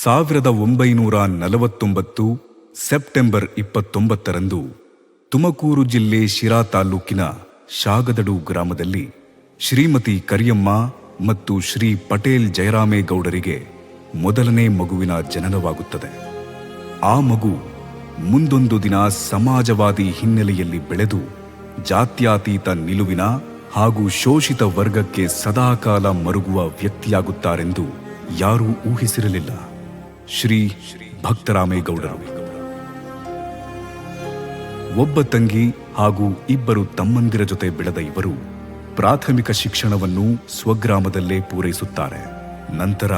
1949 September 29ರಂದು Tumakuru ಜಿಲ್ಲೆ ಶಿರಾ ತಾಲೂಕಿನ ಶಾಗದಡು ಗ್ರಾಮದಲ್ಲಿ ಶ್ರೀಮತಿ ಕರಿಯಮ್ಮ ಮತ್ತು ಶ್ರೀ ಪಟೇಲ್ ಜಯರಾಮೇಗೌಡರಿಗೆ ಮೊದಲನೇ ಮಗುವಿನ ಜನನವಾಗುತ್ತದೆ. ಆ ಮಗು ಮುಂದೊಂದು ದಿನ ಸಮಾಜವಾದಿ ಹಿನ್ನೆಲೆಯಲ್ಲಿ ಬೆಳೆದು ಜಾತ್ಯತೀತ ನಿಲುವಿನ ಹಾಗೂ ಶೋಷಿತ ವರ್ಗಕ್ಕೆ ಸದಾಕಾಲ ಮರುಗುವ ವ್ಯಕ್ತಿಯಾಗುತ್ತಾರೆಂದು ಯಾರೂ ಊಹಿಸಿರಲಿಲ್ಲ. ಶ್ರೀ ಭಕ್ತರಾಮೇಗೌಡರು ಒಬ್ಬ ತಂಗಿ ಹಾಗೂ ಇಬ್ಬರು ತಮ್ಮಂದಿರ ಜೊತೆ ಬೆಳೆದ ಇವರು ಪ್ರಾಥಮಿಕ ಶಿಕ್ಷಣವನ್ನು ಸ್ವಗ್ರಾಮದಲ್ಲೇ ಪೂರೈಸುತ್ತಾರೆ. ನಂತರ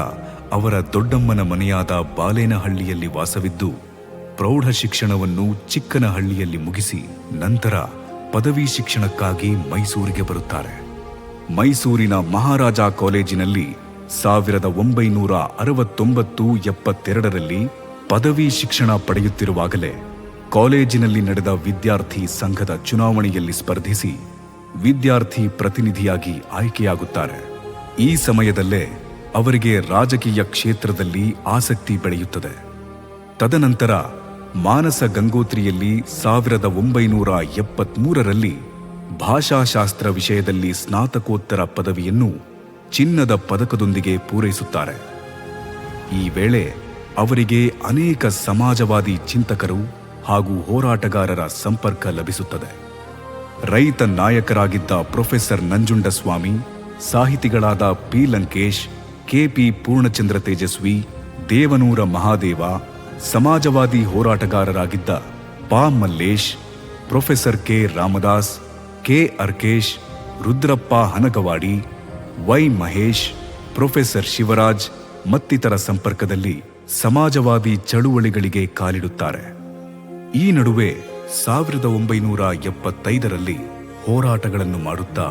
ಅವರ ದೊಡ್ಡಮ್ಮನ ಮನೆಯಾದ ಬಾಲೇನಹಳ್ಳಿಯಲ್ಲಿ ವಾಸವಿದ್ದು ಪ್ರೌಢ ಶಿಕ್ಷಣವನ್ನು ಚಿಕ್ಕನಹಳ್ಳಿಯಲ್ಲಿ ಮುಗಿಸಿ ನಂತರ ಪದವಿ ಶಿಕ್ಷಣಕ್ಕಾಗಿ ಮೈಸೂರಿಗೆ ಬರುತ್ತಾರೆ. ಮೈಸೂರಿನ ಮಹಾರಾಜ ಕಾಲೇಜಿನಲ್ಲಿ 1969-72ರಲ್ಲಿ ಪದವಿ ಶಿಕ್ಷಣ ಪಡೆಯುತ್ತಿರುವಾಗಲೇ ಕಾಲೇಜಿನಲ್ಲಿ ನಡೆದ ವಿದ್ಯಾರ್ಥಿ ಸಂಘದ ಚುನಾವಣೆಯಲ್ಲಿ ಸ್ಪರ್ಧಿಸಿ ವಿದ್ಯಾರ್ಥಿ ಪ್ರತಿನಿಧಿಯಾಗಿ ಆಯ್ಕೆಯಾಗುತ್ತಾರೆ. ಈ ಸಮಯದಲ್ಲೇ ಅವರಿಗೆ ರಾಜಕೀಯ ಕ್ಷೇತ್ರದಲ್ಲಿ ಆಸಕ್ತಿ ಬೆಳೆಯುತ್ತದೆ. ತದನಂತರ ಮಾನಸ ಗಂಗೋತ್ರಿಯಲ್ಲಿ 1973ರಲ್ಲಿ ಭಾಷಾಶಾಸ್ತ್ರ ವಿಷಯದಲ್ಲಿ ಸ್ನಾತಕೋತ್ತರ ಪದವಿಯನ್ನು ಚಿನ್ನದ ಪದಕದೊಂದಿಗೆ ಪೂರೈಸುತ್ತಾರೆ. ಈ ವೇಳೆ ಅವರಿಗೆ ಅನೇಕ ಸಮಾಜವಾದಿ ಚಿಂತಕರು ಹಾಗೂ ಹೋರಾಟಗಾರರ ಸಂಪರ್ಕ ಲಭಿಸುತ್ತದೆ. ರೈತ ನಾಯಕರಾಗಿದ್ದ ಪ್ರೊಫೆಸರ್ ನಂಜುಂಡಸ್ವಾಮಿ, ಸಾಹಿತಿಗಳಾದ ಪಿ ಲಂಕೇಶ್, ಕೆಪಿ ಪೂರ್ಣಚಂದ್ರ ತೇಜಸ್ವಿ, ದೇವನೂರ ಮಹಾದೇವ, ಸಮಾಜವಾದಿ ಹೋರಾಟಗಾರರಾಗಿದ್ದ Pa Mallesh, professor K Ramdas, K Arkesh, Rudrappa Hanagavadi, Y Mahesh, professor Shivaraj ಮತ್ತಿತರ ಸಂಪರ್ಕದಲ್ಲಿ ಸಮಾಜವಾದಿ ಚಳುವಳಿಗಳಿಗೆ ಕಾಲಿಡುತ್ತಾರೆ. ಈ ನಡುವೆ 1975ರಲ್ಲಿ ಹೋರಾಟಗಳನ್ನು ಮಾಡುತ್ತಾ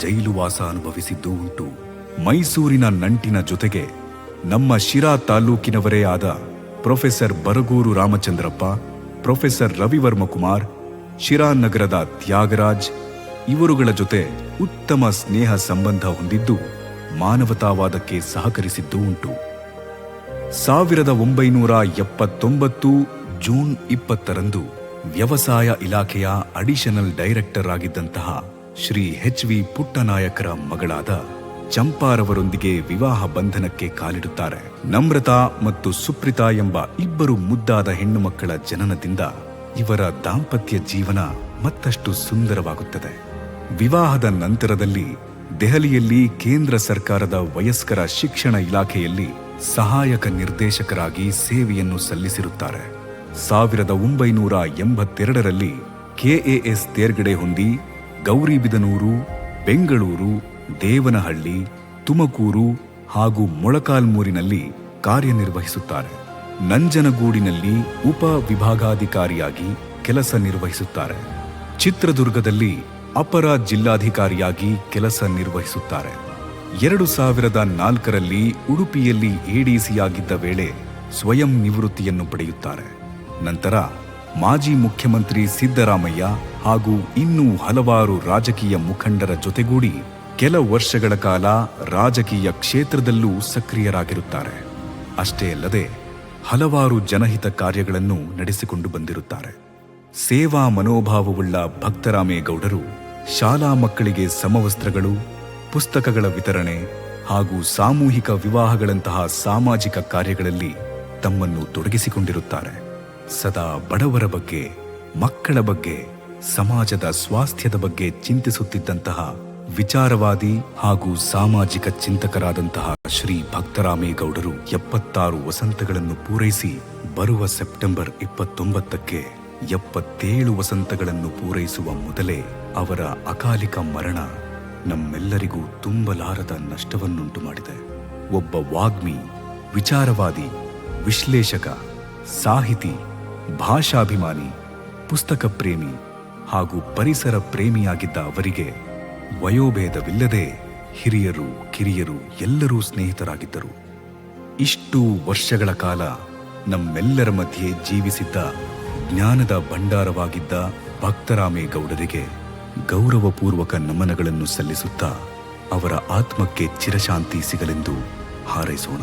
ಜೈಲುವಾಸ ಅನುಭವಿಸಿದ್ದೂ ಉಂಟು. ಮೈಸೂರಿನ ನಂಟಿನ ಜೊತೆಗೆ ನಮ್ಮ ಶಿರಾ ತಾಲೂಕಿನವರೇ ಆದ ಪ್ರೊಫೆಸರ್ ಬರಗೂರು ರಾಮಚಂದ್ರಪ್ಪ, ಪ್ರೊಫೆಸರ್ ರವಿವರ್ಮ ಕುಮಾರ್, ಶಿರಾ ನಗರದ ತ್ಯಾಗರಾಜ್ ಇವರುಗಳ ಜೊತೆ ಉತ್ತಮ ಸ್ನೇಹ ಸಂಬಂಧ ಹೊಂದಿದ್ದು ಮಾನವತಾವಾದಕ್ಕೆ ಸಹಕರಿಸಿದ್ದೂ ಉಂಟು. 1979 ಜೂನ್ 20ರಂದು ವ್ಯವಸಾಯ ಇಲಾಖೆಯ ಅಡಿಷನಲ್ ಡೈರೆಕ್ಟರ್ ಆಗಿದ್ದಂತಹ ಶ್ರೀ ಎಚ್.ವಿ. ಪುಟ್ಟನಾಯಕರ ಮಗಳಾದ ಚಂಪಾರವರೊಂದಿಗೆ ವಿವಾಹ ಬಂಧನಕ್ಕೆ ಕಾಲಿಡುತ್ತಾರೆ. ನಮ್ರತಾ ಮತ್ತು ಸುಪ್ರಿತಾ ಎಂಬ ಇಬ್ಬರು ಮುದ್ದಾದ ಹೆಣ್ಣು ಮಕ್ಕಳ ಜನನದಿಂದ ಇವರ ದಾಂಪತ್ಯ ಜೀವನ ಮತ್ತಷ್ಟು ಸುಂದರವಾಗುತ್ತದೆ. ವಿವಾಹದ ನಂತರದಲ್ಲಿ ದೆಹಲಿಯಲ್ಲಿ ಕೇಂದ್ರ ಸರ್ಕಾರದ ವಯಸ್ಕರ ಶಿಕ್ಷಣ ಇಲಾಖೆಯಲ್ಲಿ ಸಹಾಯಕ ನಿರ್ದೇಶಕರಾಗಿ ಸೇವೆಯನ್ನು ಸಲ್ಲಿಸಿರುತ್ತಾರೆ. 1982ರಲ್ಲಿ ಕೆಎಎಸ್ ತೇರ್ಗಡೆ ಹೊಂದಿ ಗೌರಿಬಿದನೂರು, ಬೆಂಗಳೂರು, ದೇವನಹಳ್ಳಿ, ತುಮಕೂರು ಹಾಗೂ ಮೊಳಕಾಲ್ಮೂರಿನಲ್ಲಿ ಕಾರ್ಯನಿರ್ವಹಿಸುತ್ತಾರೆ. ನಂಜನಗೂಡಿನಲ್ಲಿ ಉಪ ವಿಭಾಗಾಧಿಕಾರಿಯಾಗಿ ಕೆಲಸ ನಿರ್ವಹಿಸುತ್ತಾರೆ. ಚಿತ್ರದುರ್ಗದಲ್ಲಿ ಅಪರ ಜಿಲ್ಲಾಧಿಕಾರಿಯಾಗಿ ಕೆಲಸ ನಿರ್ವಹಿಸುತ್ತಾರೆ. 2004ರಲ್ಲಿ ಉಡುಪಿಯಲ್ಲಿ ಎಡಿಸಿಯಾಗಿದ್ದ ವೇಳೆ ಸ್ವಯಂ ನಿವೃತ್ತಿಯನ್ನು ಪಡೆಯುತ್ತಾರೆ. ನಂತರ ಮಾಜಿ ಮುಖ್ಯಮಂತ್ರಿ ಸಿದ್ದರಾಮಯ್ಯ ಹಾಗೂ ಇನ್ನೂ ಹಲವಾರು ರಾಜಕೀಯ ಮುಖಂಡರ ಜೊತೆಗೂಡಿ ಕೆಲ ವರ್ಷಗಳ ಕಾಲ ರಾಜಕೀಯ ಕ್ಷೇತ್ರದಲ್ಲೂ ಸಕ್ರಿಯರಾಗಿರುತ್ತಾರೆ. ಅಷ್ಟೇ ಅಲ್ಲದೆ ಹಲವಾರು ಜನಹಿತ ಕಾರ್ಯಗಳನ್ನು ನಡೆಸಿಕೊಂಡು ಬಂದಿರುತ್ತಾರೆ. ಸೇವಾ ಮನೋಭಾವವುಳ್ಳ ಭಕ್ತರಾಮೇಗೌಡರು ಶಾಲಾ ಮಕ್ಕಳಿಗೆ ಸಮವಸ್ತ್ರಗಳು, ಪುಸ್ತಕಗಳ ವಿತರಣೆ ಹಾಗೂ ಸಾಮೂಹಿಕ ವಿವಾಹಗಳಂತಹ ಸಾಮಾಜಿಕ ಕಾರ್ಯಗಳಲ್ಲಿ ತಮ್ಮನ್ನು ತೊಡಗಿಸಿಕೊಂಡಿರುತ್ತಾರೆ. ಸದಾ ಬಡವರ ಬಗ್ಗೆ, ಮಕ್ಕಳ ಬಗ್ಗೆ, ಸಮಾಜದ ಸ್ವಾಸ್ಥ್ಯದ ಬಗ್ಗೆ ಚಿಂತಿಸುತ್ತಿದ್ದಂತಹ ವಿಚಾರವಾದಿ ಹಾಗೂ ಸಾಮಾಜಿಕ ಚಿಂತಕರಾದಂತಹ ಶ್ರೀ ಭಕ್ತರಾಮೇಗೌಡರು 76 ವಸಂತಗಳನ್ನು ಪೂರೈಸಿ ಬರುವ ಸೆಪ್ಟೆಂಬರ್ 29ಕ್ಕೆ 77 ವಸಂತಗಳನ್ನು ಪೂರೈಸುವ ಮೊದಲೇ ಅವರ ಅಕಾಲಿಕ ಮರಣ ನಮ್ಮೆಲ್ಲರಿಗೂ ತುಂಬಲಾರದ ನಷ್ಟವನ್ನುಂಟು ಮಾಡಿದೆ. ಒಬ್ಬ ವಾಗ್ಮಿ, ವಿಚಾರವಾದಿ, ವಿಶ್ಲೇಷಕ, ಸಾಹಿತಿ, ಭಾಷಾಭಿಮಾನಿ, ಪುಸ್ತಕ ಪ್ರೇಮಿ ಹಾಗೂ ಪರಿಸರ ಪ್ರೇಮಿಯಾಗಿದ್ದ ಅವರಿಗೆ ವಯೋಭೇದವಿಲ್ಲದೆ ಹಿರಿಯರು, ಕಿರಿಯರು ಎಲ್ಲರೂ ಸ್ನೇಹಿತರಾಗಿದ್ದರು. ಇಷ್ಟು ವರ್ಷಗಳ ಕಾಲ ನಮ್ಮೆಲ್ಲರ ಮಧ್ಯೆ ಜೀವಿಸಿದ್ದ ಜ್ಞಾನದ ಭಂಡಾರವಾಗಿದ್ದ ಭಕ್ತರಾಮೇಗೌಡರಿಗೆ ಗೌರವಪೂರ್ವಕ ನಮನಗಳನ್ನು ಸಲ್ಲಿಸುತ್ತಾ ಅವರ ಆತ್ಮಕ್ಕೆ ಚಿರಶಾಂತಿ ಸಿಗಲೆಂದು ಹಾರೈಸೋಣ.